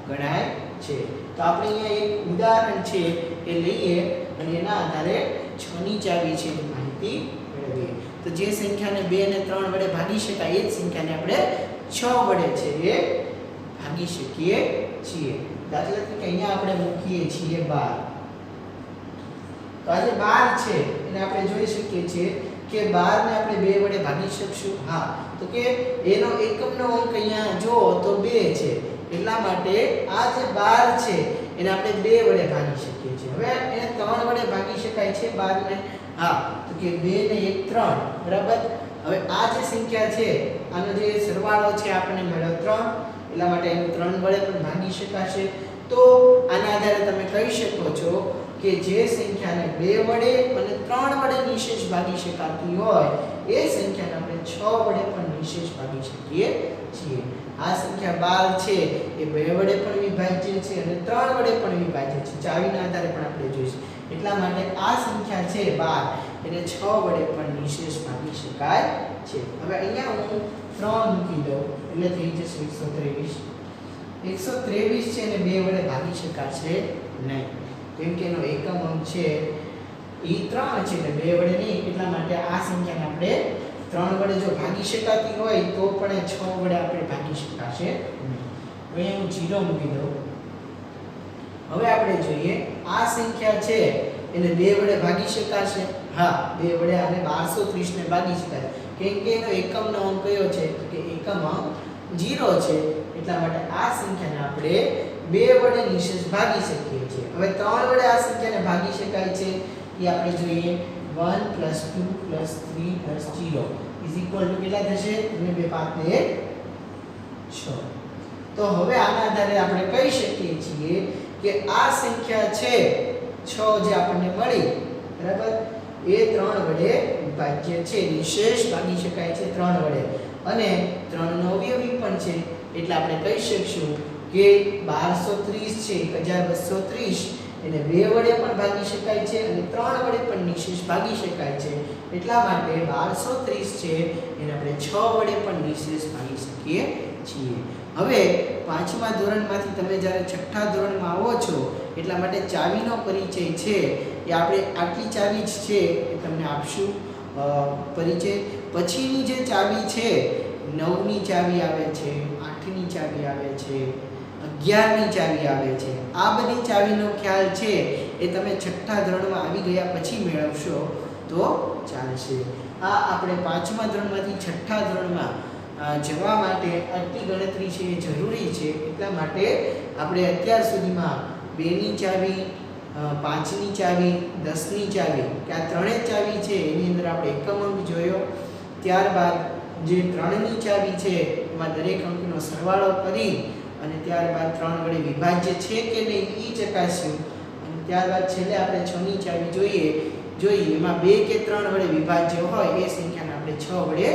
ગણાય છે. તો આપણે અહીંયા એક ઉદાહરણ છે એ લઈએ અને એના આધારે 6 ની ચાવી છે એની માહિતી મેળવીએ. તો જે સંખ્યાને 2 અને 3 વડે ભાગી શકાય એ જ સંખ્યાને આપણે 6 વડે છે એ ભાગી શકીએ છીએ. દાખલા તરીકે અહીંયા આપણે મૂકીએ છીએ 12. તો આ જે 12 છે એને આપણે જોઈ શકીએ છીએ કે 12 ને આપણે 2 વડે ભાગી શકશું. હા, તો કે એનો એકમનો અંક અહીંયા જો તો 2 છે, એટલા માટે આ જે 12 છે એને આપણે 2 વડે ભાગી શકીએ છીએ. હવે એને 3 વડે ભાગી શકાય છે 12 ને. હા, તો કે 2 ને 1 3, બરાબર. હવે આ જે સંખ્યા છે આનો જે સરવાળો છે આપણને મળ્યો 3, એટલા માટે એને 3 વડે પણ ભાગી શકાશે. તો આના આધારે તમે કહી શકો છો કે જે સંખ્યાને 2 વડે અને 3 વડે નિશેષ ભાગી શકાતી હોય એ સંખ્યાને આપણે 6 વડે પણ નિશેષ ભાગી શકીએ છીએ. આ સંખ્યા 12 છે એ 2 વડે પણ વિભાજ્ય છે અને 3 વડે પણ વિભાજ્ય છે. ચાવીના આધારે પણ આપણે જોઈશું. એટલા માટે આ સંખ્યા છે 12 એને 6 વડે પણ નિશેષ ભાગી શકાય છે. હવે અહીંયા હું 3 મૂકી દઉં એટલે થઈ જશે 123. 123 છે એને 2 વડે ભાગી શકાશે નહીં, કેમ કે એનો એકમ અંક છે એ 3 છે એટલે 2 વડે નહીં. એટલા માટે આ સંખ્યાને આપણે 3 વડે જો ભાગી શકાતી હોય તો પણ એ 6 વડે આપણે ભાગી શકાશે નહીં. હવે હું 0 મૂકી દઉં. હવે આપણે જોઈએ આ સંખ્યા છે એને 2 વડે ભાગી શકાશે. હા, 2 વડે આને 1230 ને ભાગી શકાય, કેમ કે એનો એકમનો અંક કયો છે કે એકમ અંક 0 છે. એટલા માટે આ સંખ્યાને આપણે 2 વડે નિશેષ ભાગી શકીએ છીએ. હવે 3 વડે આ સંખ્યાને ભાગી શકાય છે એ આપણે જોઈએ. 1 + 2 + 3 + 0 = કેટલા થશે? 2 5 ને 6. તો હવે આના આધારે આપણે કહી શકીએ છીએ કે આ સંખ્યા છે 6 જે આપણને મળી, બરાબર, એ 3 વડે વિભાજ્ય છે, નિશેષ ભાગી શકાય છે 3 વડે, અને 3 નો અવયવી પણ છે. એટલે આપણે કહી શકશું કે 1230 છે 1230 એને 2 વડે પણ ભાગી શકાય છે અને 3 વડે પણ નિશેષ ભાગી શકાય છે. એટલા માટે 1230 છે એને આપણે 6 વડે પણ નિશેષ ભાગી શકીએ છીએ. હવે 5મા ધોરણમાંથી તમે જ્યારે 6થા ધોરણમાં આવો છો એટલા માટે ચાવીનો પરિચય છે એ આપણે આટલી ચાવી જ છે એ તમને આપશું પરિચય. પછીની જે ચાવી છે 9ની ચાવી આવે છે, 8ની ચાવી આવે છે, 11ની ચાવી આવે છે. આ બધી ચાવીનો ખ્યાલ છે એ તમે 6થા ધોરણમાં આવી ગયા પછી મેળવશો તો ચાલશે. આ આપણે 5મા ધોરણમાંથી 6થા ધોરણમાં જવા માટે આટલી ગણતરી છે એ જરૂરી છે. એટલા માટે આપણે અત્યાર સુધીમાં 2ની ચાવી, 5ની ચાવી, 10ની ચાવી કે આ ત્રણેય ચાવી છે એની અંદર આપણે એકમ અંક જોયો. ત્યારબાદ જે 3ની ચાવી છે એમાં દરેક અંકનો સરવાળો કરી અને ત્યારબાદ 3 વડે વિભાજ્ય છે કે નહીં એ ચકાસ્યું. અને ત્યારબાદ છેલ્લે આપણે 6ની ચાવી જોઈએ એમાં 2 કે 3 વડે વિભાજ્ય હોય એ સંખ્યાને આપણે 6 વડે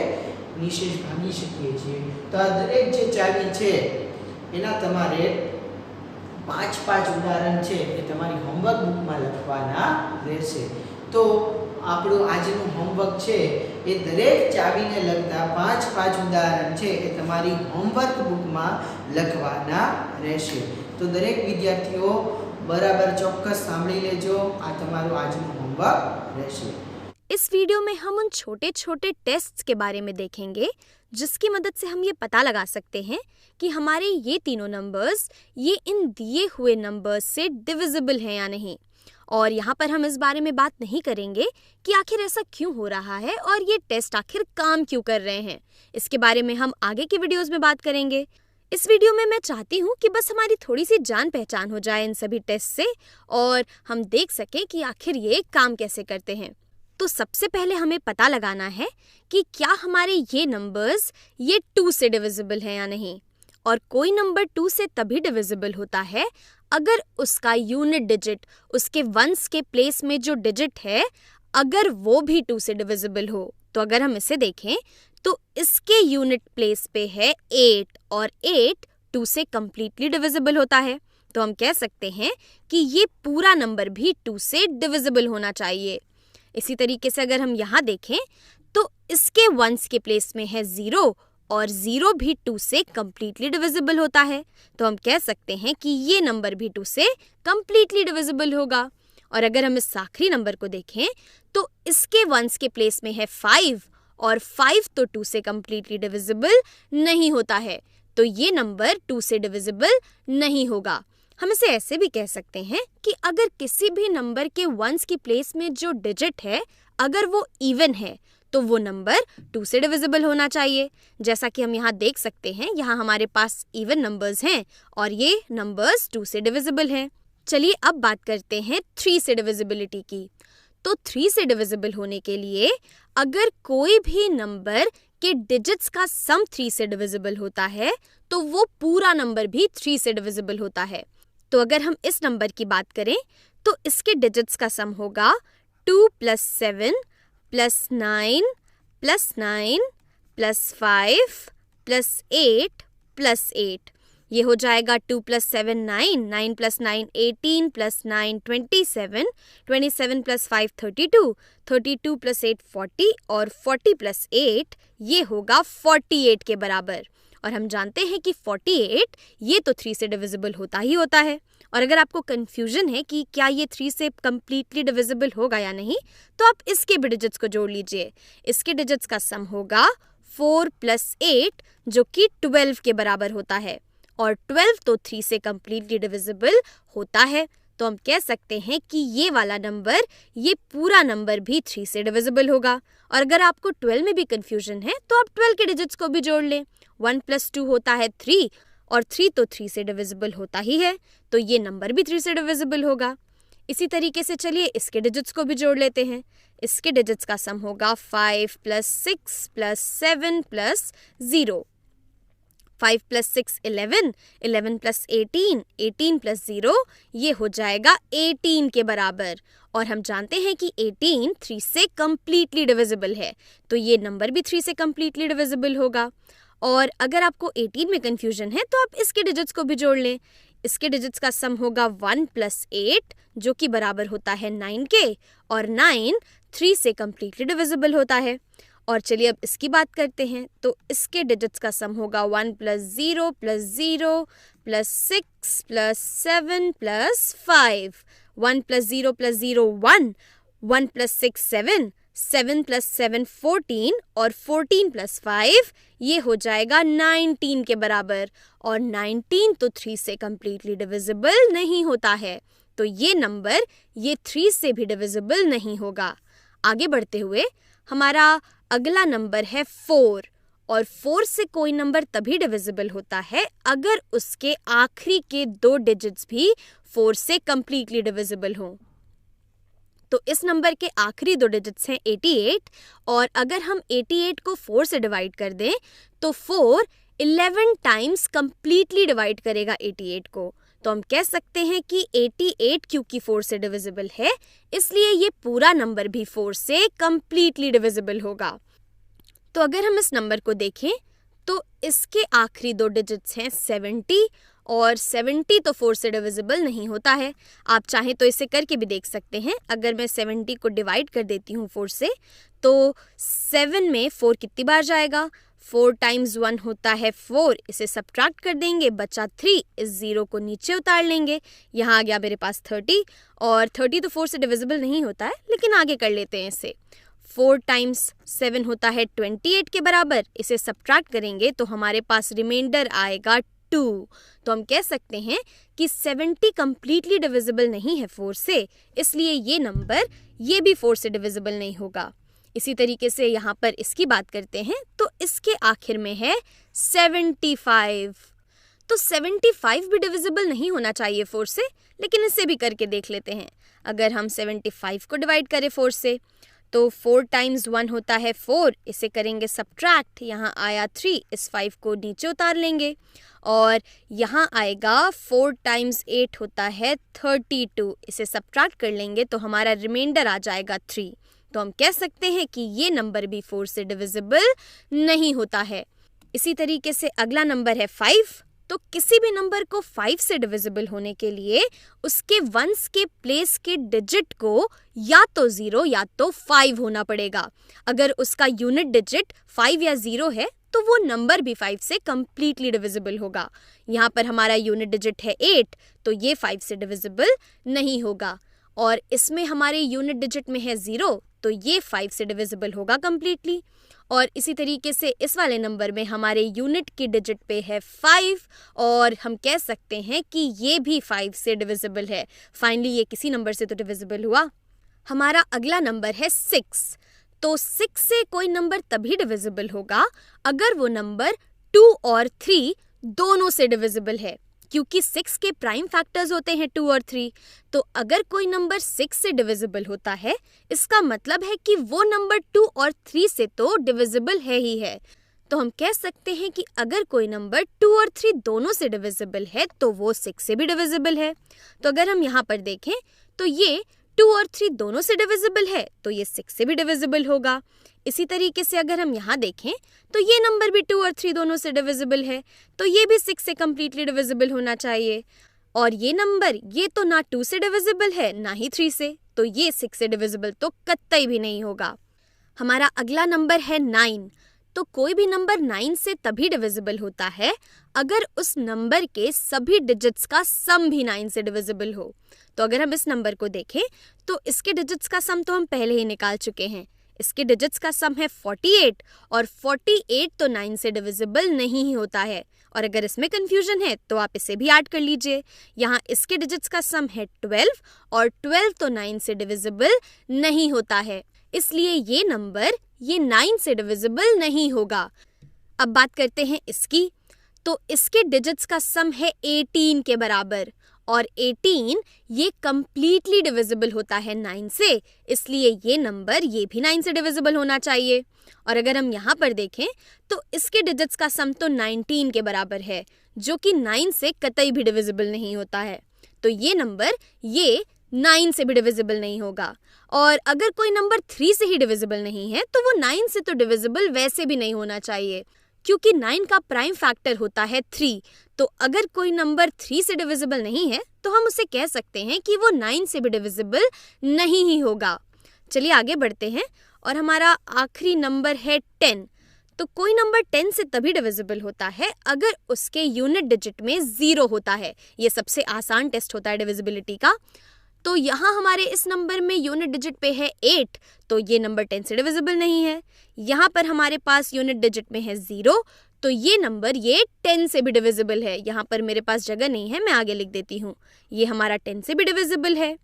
નિશેષ ભાગી શકીએ છીએ. તો આ દરેક જે ચાવી છે એના તમારે 5 ઉદાહરણ છે એ તમારી હોમવર્ક બુકમાં લખવાના રહેશે. તો આપણું આજનું હોમવર્ક છે એ દરેક ચાવીને લગતા 5 ઉદાહરણ છે એ તમારી હોમવર્ક બુકમાં લખવાના રહેશે. તો દરેક વિદ્યાર્થીઓ બરાબર ચોક્કસ સાંભળી લેજો. આ તમારું આજનું હોમવર્ક રહેશે. इस वीडियो में हम उन छोटे छोटे टेस्ट्स के बारे में देखेंगे जिसकी मदद से हम ये पता लगा सकते हैं कि हमारे ये तीनों नंबर्स ये इन दिए हुए नंबर्स से डिविजिबल हैं या नहीं. और यहाँ पर हम इस बारे में बात नहीं करेंगे कि आखिर ऐसा क्यों हो रहा है और ये टेस्ट आखिर काम क्यों कर रहे हैं. इसके बारे में हम आगे की वीडियोज़ में बात करेंगे. इस वीडियो में मैं चाहती हूँ कि बस हमारी थोड़ी सी जान पहचान हो जाए इन सभी टेस्ट से और हम देख सकें कि आखिर ये काम कैसे करते हैं. तो सबसे पहले हमें पता लगाना है कि क्या हमारे ये नंबर्स ये 2 से डिविजिबल हैं या नहीं. और कोई नंबर 2 से तभी डिविजिबल होता है अगर उसका यूनिट डिजिट, उसके वंस के प्लेस में जो डिजिट है, अगर वो भी 2 से डिविजिबल हो. तो अगर हम इसे देखें तो इसके यूनिट प्लेस पे है 8 और 8 2 से कम्प्लीटली डिविजिबल होता है। तो हम कह सकते हैं कि ये पूरा नंबर भी 2 से डिविजिबल होना चाहिए। इसी तरीके से अगर हम यहाँ देखें तो इसके वंस के प्लेस में है 0 और 0 भी 2 से कम्प्लीटली डिविजिबल होता है। तो हम कह सकते हैं कि ये नंबर भी 2 से कम्प्लीटली डिविजिबल होगा। और अगर हम इस आखिरी नंबर को देखें तो इसके वंस के प्लेस में है 5 और 5 तो 2 से कम्प्लीटली डिविजिबल नहीं होता है। तो ये नंबर 2 से डिविजिबल नहीं होगा। हम इसे ऐसे भी कह सकते हैं कि अगर किसी भी नंबर के वंस की प्लेस में जो डिजिट है अगर वो इवन है तो वो नंबर 2 से डिविजिबल होना चाहिए। जैसा कि हम यहाँ देख सकते हैं, यहाँ हमारे पास इवन नंबर्स हैं और ये नंबर्स 2 से डिविजिबल हैं। चलिए अब बात करते हैं 3 से डिविजिबिलिटी की। तो 3 से डिविजिबल होने के लिए अगर कोई भी नंबर के डिजिट्स का सम 3 से डिविजिबल होता है तो वो पूरा नंबर भी 3 से डिविजिबल होता है। तो अगर हम इस नंबर की बात करें तो इसके डिजिट्स का सम होगा 2 + 7 + 9 + 9 + 5 + 8 + 8। ये हो जाएगा 2 + 7 9, 9 + 9 18 + 9 27, 27 + 5 32, 32 + 8 40 और 40 + 8 ये होगा 48 के बराबर। और हम जानते हैं कि 48 ये तो 3 से डिविजिबल होता ही होता है। और अगर आपको कन्फ्यूजन है कि क्या ये 3 से कम्प्लीटली डिविजिबल होगा या नहीं, तो आप इसके भी डिजिट्स को जोड़ लीजिए। इसके डिजिट्स का सम होगा 4 + 8 जो कि 12 के बराबर होता है और 12 तो 3 से कम्प्लीटली डिविजिबल होता है। तो हम कह सकते हैं कि ये वाला नंबर, ये पूरा नंबर भी 3 से डिविजिबल होगा। और अगर आपको 12 में भी कन्फ्यूजन है तो आप 12 के डिजिट्स को भी जोड़ लें। 1 + 2 होता है 3 और 3 तो 3 से डिविजिबल होता ही है, तो ये नंबर भी 3 से डिविजिबल होगा। इसी तरीके से चलिए इसके डिजिट्स को भी जोड़ लेते हैं। इसके डिजिट्स का सम होगा 5 + 6 + 7 + 0। 5 + 6 11, 11 + 18, 18 + 0 ये हो जाएगा 18 के बराबर। और हम जानते हैं कि 18 3 से कम्प्लीटली डिविजिबल है, तो ये नंबर भी 3 से कम्प्लीटली डिविजिबल होगा। और अगर आपको 18 में कन्फ्यूजन है तो आप इसके डिजिट्स को भी जोड़ लें। इसके डिजिट्स का सम होगा 1 + 8 जो कि बराबर होता है 9 के, और 9 3 से कम्प्लीटली डिविजिबल होता है। और चलिए अब इसकी बात करते हैं। तो इसके डिजिट्स का सम होगा 1 + 0 + 0 + 6 + 7 + 5। 1 + 0 + 0 1, 1 + 6 7, 7 + 7 14 और 14 + 5 ये हो जाएगा 19 के बराबर। और 19 तो 3 से कम्प्लीटली डिविजिबल नहीं होता है, तो ये नंबर ये 3 से भी डिविजिबल नहीं होगा। आगे बढ़ते हुए हमारा अगला नंबर है 4 और 4 से कोई नंबर तभी डिविजिबल होता है अगर उसके आखिरी के 2 डिजिट्स भी 4 से कम्प्लीटली डिविजिबल हों। तो इस नंबर के आखिरी 2 डिजिट्स हैं 88 और अगर हम 88 को 4 से डिवाइड कर दें तो 4 11 टाइम्स कम्प्लीटली डिवाइड करेगा 88 को। तो हम कह सकते हैं कि 88 क्योंकि 4 से डिविजिबल है इसलिए ये पूरा नंबर भी 4 से कम्प्लीटली डिविजिबल होगा। तो अगर हम इस नंबर को देखें तो इसके आखिरी 2 डिजिट्स हैं 70 और 70 तो 4 से डिविजिबल नहीं होता है। आप चाहें तो इसे करके भी देख सकते हैं। अगर मैं 70 को डिवाइड कर देती हूँ 4 से तो 7 में 4 कितनी बार जाएगा, 4 × 1 होता है 4, इसे सब्ट्रैक्ट कर देंगे, बचा 3, इस 0 को नीचे उतार लेंगे, यहाँ आ गया मेरे पास 30 और 30 तो 4 से डिविजिबल नहीं होता है लेकिन आगे कर लेते हैं इसे। 4 × 7 होता है 28 के बराबर, इसे सब्ट्रैक्ट करेंगे तो हमारे पास रिमाइंडर आएगा 2। तो हम कह सकते हैं कि 70 कम्प्लीटली डिविजिबल नहीं है 4 से, इसलिए ये नंबर ये भी 4 से डिविजिबल नहीं होगा। इसी तरीके से यहाँ पर इसकी बात करते हैं तो इसके आखिर में है 75। तो 75 भी डिविजिबल नहीं होना चाहिए 4 से, लेकिन इसे भी करके देख लेते हैं। अगर हम 75 को डिवाइड करें 4 से तो 4 × 1 होता है 4, इसे करेंगे सब्ट्रैक्ट, यहाँ आया 3, इस 5 को नीचे उतार लेंगे और यहाँ आएगा 4 × 8 होता है 32, इसे सब्ट्रैक्ट कर लेंगे तो हमारा रिमाइंडर आ जाएगा 3। तो हम कह सकते हैं कि ये नंबर भी 4 से डिविजिबल नहीं होता है। इसी तरीके से अगला नंबर है 5। तो किसी भी नंबर को 5 से डिविजिबल होने के लिए उसके वंस के प्लेस के डिजिट को या तो 0 या तो 5 होना पड़ेगा। अगर उसका यूनिट डिजिट 5 या 0 है तो वो नंबर भी 5 से कंप्लीटली डिविजिबल होगा। यहाँ पर हमारा यूनिट डिजिट है 8, तो ये 5 से डिविजिबल नहीं होगा। और इसमें हमारे यूनिट डिजिट में है 0, तो ये 5 से डिविजिबल होगा कंप्लीटली। और इसी तरीके से इस वाले नंबर में हमारे यूनिट की डिजिट पे है 5 और हम कह सकते हैं कि ये भी 5 से डिविजिबल है। फाइनली ये किसी नंबर से तो डिविजिबल हुआ। हमारा अगला नंबर है 6। तो 6 से कोई नंबर तभी डिविजिबल होगा अगर वो नंबर 2 और 3 दोनों से डिविजिबल है, क्योंकि 6 के प्राइम फैक्टर्स होते हैं 2 और 3। तो अगर कोई नंबर 6 से डिविजिबल होता है, इसका मतलब है कि वो नंबर 2 और 3 से तो डिविजिबल है ही है। तो हम कह सकते हैं कि अगर कोई नंबर 2 और 3 दोनों से डिविजिबल है तो वो 6 से भी डिविजिबल है। तो अगर हम यहाँ पर देखें तो ये 2 और 3 दोनों से डिविजिबल है, तो ये 6 से भी डिविजिबल होगा। इसी तरीके से अगर हम यहाँ देखें तो ये नंबर भी 2 और 3 दोनों से डिविजिबल है, तो ये भी 6 से कम्प्लीटली डिविजिबल होना चाहिए। और ये नंबर ये तो ना 2 से डिविजिबल है ना ही 3 से, तो ये 6 से डिविजिबल तो कतई भी नहीं होगा। हमारा अगला नंबर है 9। तो कोई भी नंबर 9 से तभी डिविजिबल होता है अगर उस नंबर के सभी डिजिट्स का सम भी 9 से डिविजिबल हो। तो अगर हम इस नंबर को देखें तो इसके डिजिट्स का सम तो हम पहले ही निकाल चुके हैं। इसके डिजिट्स का सम है 48 और 48 तो 9 से डिविजिबल नहीं ही होता है। और अगर इसमें कंफ्यूजन है तो आप इसे भी ऐड कर लीजिए। यहाँ इसके डिजिट्स का सम है 12 और 12 तो 9 से डिविजिबल नहीं होता है, इसलिए ये नंबर ये 9 से डिविजिबल नहीं होगा। अब बात करते हैं इसकी। तो इसके डिजिट्स का सम है 18 के बराबर और 18 ये कंप्लीटली डिविजिबल होता है 9 से, इसलिए ये नंबर ये भी 9 से डिविजिबल होना चाहिए। और अगर हम यहाँ पर देखें तो इसके डिजिट्स का सम तो 19 के बराबर है, जो कि 9 से कतई भी डिविजिबल नहीं होता है। तो ये नंबर ये 9 से भी डिविजिबल नहीं होगा। और अगर कोई नंबर 3 से ही डिविजिबल नहीं है तो वो 9 से तो डिविजिबल वैसे भी नहीं होना चाहिए, क्योंकि 9 का प्राइम फैक्टर होता है 3। तो अगर कोई नंबर 3 से डिविजिबल नहीं है तो हम उसे कह सकते हैं कि वो 9 से भी डिविजिबल नहीं ही होगा। चलिए आगे बढ़ते हैं और हमारा आखिरी नंबर है 10। तो कोई नंबर 10 से तभी डिविजिबल होता है अगर उसके यूनिट डिजिट में 0 होता है। ये सबसे आसान टेस्ट होता है डिविजिबिलिटी का। तो यहाँ हमारे इस नंबर में यूनिट डिजिट पे है 8, तो ये नंबर 10 से डिविजिबल नहीं है। यहाँ पर हमारे पास यूनिट डिजिट में है 0, तो ये नंबर ये 10 से भी डिविजिबल है। यहाँ पर मेरे पास जगह नहीं है, मैं आगे लिख देती हूँ। ये हमारा 10 से भी डिविजिबल है।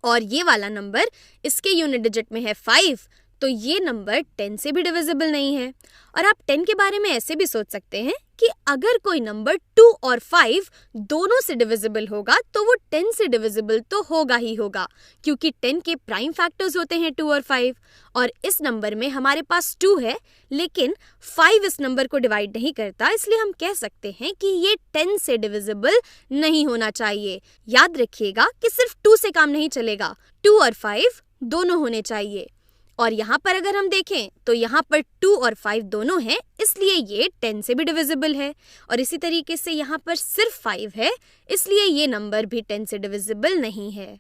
और ये वाला नंबर इसके यूनिट डिजिट में है 5, तो ये नंबर 10 से भी डिविजिबल नहीं है। और आप 10 के बारे में ऐसे भी सोच सकते हैं कि अगर कोई नंबर 2 और 5 दोनों से डिविजिबल होगा तो वो 10 से डिविजिबल तो होगा ही होगा, क्योंकि 10 के प्राइम फैक्टर्स होते हैं 2 और 5। और इस नंबर में हमारे पास 2 है, लेकिन 5 इस नंबर को डिवाइड नहीं करता, इसलिए हम कह सकते हैं कि ये 10 से डिविजिबल नहीं होना चाहिए। याद रखिएगा कि सिर्फ 2 से काम नहीं चलेगा, 2 और 5 दोनों होने चाहिए। और यहाँ पर अगर हम देखें तो यहाँ पर 2 और 5 दोनों हैं, इसलिए ये 10 से भी डिविजिबल है। और इसी तरीके से यहाँ पर सिर्फ 5 है, इसलिए ये नंबर भी 10 से डिविजिबल नहीं है।